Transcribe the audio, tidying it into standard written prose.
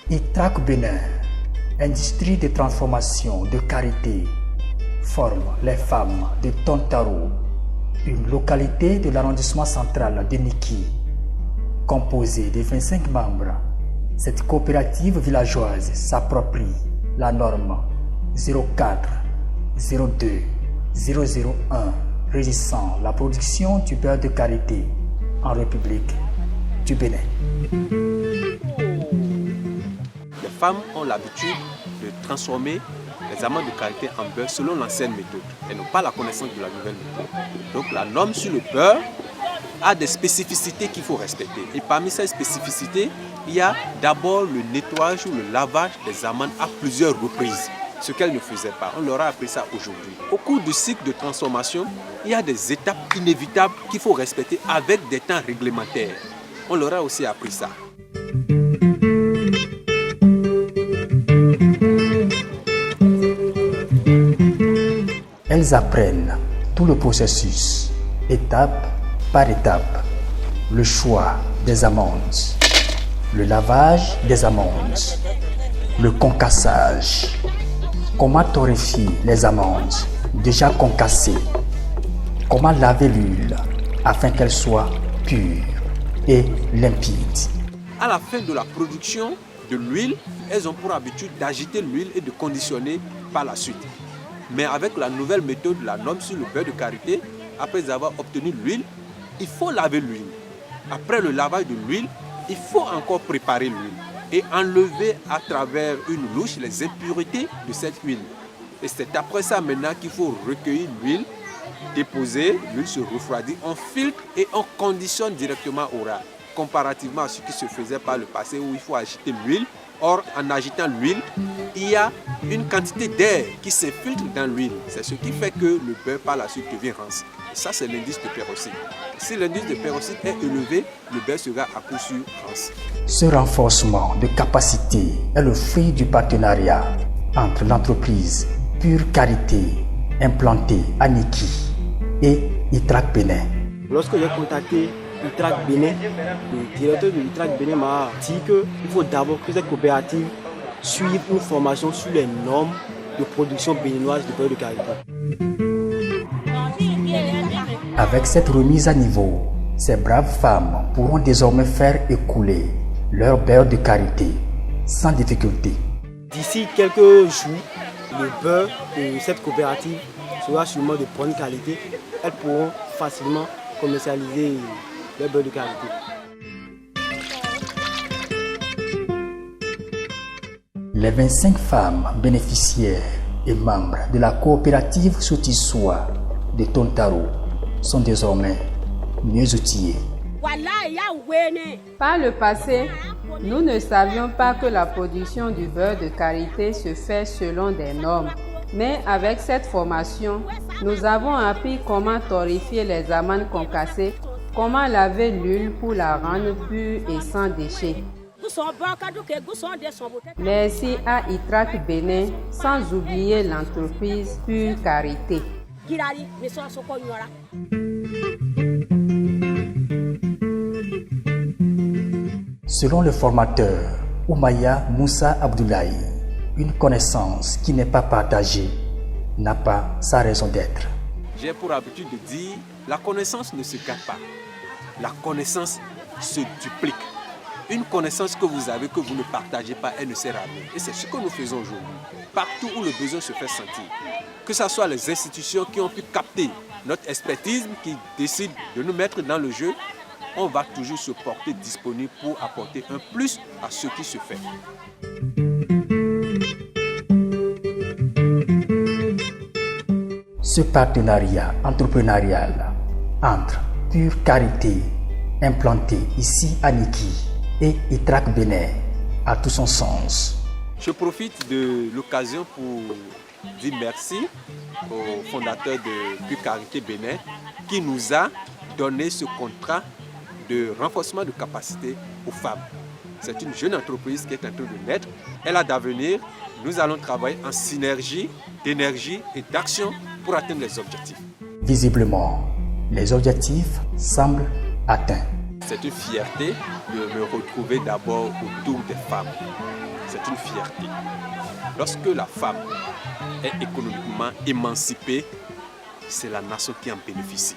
ITRAC Bénin, industrie de transformation de karité, forme les femmes de Tontaro, une localité de l'arrondissement central de Niki. Composée de 25 membres, cette coopérative villageoise s'approprie la norme 04 02 001 régissant la production du beurre de karité en République du Bénin. Les femmes ont l'habitude de transformer les amandes de karité en beurre selon l'ancienne méthode. Elles n'ont pas la connaissance de la nouvelle méthode. Donc la norme sur le beurre a des spécificités qu'il faut respecter. Et parmi ces spécificités, il y a d'abord le nettoyage ou le lavage des amandes à plusieurs reprises, ce qu'elles ne faisaient pas. On leur a appris ça aujourd'hui. Au cours du cycle de transformation, il y a des étapes inévitables qu'il faut respecter avec des temps réglementaires. On leur a aussi appris ça. Elles apprennent tout le processus, étape par étape. Le choix des amandes, le lavage des amandes, le concassage. Comment torréfier les amandes déjà concassées. Comment laver l'huile afin qu'elle soit pure et limpide. À la fin de la production de l'huile, elles ont pour habitude d'agiter l'huile et de conditionner par la suite. Mais avec la nouvelle méthode, la norme sur le beurre de karité, après avoir obtenu l'huile, il faut laver l'huile. Après le lavage de l'huile, il faut encore préparer l'huile et enlever à travers une louche les impuretés de cette huile. Et c'est après ça maintenant qu'il faut recueillir l'huile, déposer, l'huile se refroidit, on filtre et on conditionne directement au ras, comparativement à ce qui se faisait par le passé où il faut agiter l'huile. Or, en agitant l'huile, il y a une quantité d'air qui s'infiltre dans l'huile. C'est ce qui fait que le beurre par la suite devient rance. Et ça, c'est l'indice de peroxyde. Si l'indice de peroxyde est élevé, le beurre sera à coup sûr rance. Ce renforcement de capacité est le fruit du partenariat entre l'entreprise Pure Karité implantée à Niki et ITRAC Bénin. Lorsque j'ai contacté ITRAC Bénin, le directeur de ITRAC Bénin m'a dit qu'il faut d'abord que cette coopérative suive une formation sur les normes de production béninoise de beurre de karité. Avec cette remise à niveau, ces braves femmes pourront désormais faire écouler leur beurre de karité sans difficulté. D'ici quelques jours, le beurre de cette coopérative sera sûrement de bonne qualité. Elles pourront facilement commercialiser le beurre de karité. Les 25 femmes bénéficiaires et membres de la coopérative Sotissoa de Tontaro sont désormais mieux outillés. Par le passé, nous ne savions pas que la production du beurre de karité se fait selon des normes. Mais avec cette formation, nous avons appris comment torréfier les amandes concassées, comment laver l'huile pour la rendre pure et sans déchets. Merci à ITRAC Bénin, sans oublier l'entreprise Pure Karité. Selon le formateur Oumaya Moussa Abdoulaye, une connaissance qui n'est pas partagée n'a pas sa raison d'être. J'ai pour habitude de dire, la connaissance ne se gâte pas. La connaissance se duplique. Une connaissance que vous avez, que vous ne partagez pas, elle ne sert à rien. Et c'est ce que nous faisons aujourd'hui. Partout où le besoin se fait sentir. Que ce soit les institutions qui ont pu capter notre expertise, qui décident de nous mettre dans le jeu, on va toujours se porter disponible pour apporter un plus à ce qui se fait. Ce partenariat entrepreneurial entre Pure Karité, implanté ici à Niki, et ITRAC Bénin a tout son sens. Je profite de l'occasion pour dire merci au fondateur de Pure Karité Bénin qui nous a donné ce contrat de renforcement de capacité aux femmes. C'est une jeune entreprise qui est en train de naître. Elle a d'avenir. Nous allons travailler en synergie d'énergie et d'action pour atteindre les objectifs. Visiblement, les objectifs semblent atteints. C'est une fierté de me retrouver d'abord autour des femmes. C'est une fierté. Lorsque la femme est économiquement émancipée, c'est la nation qui en bénéficie.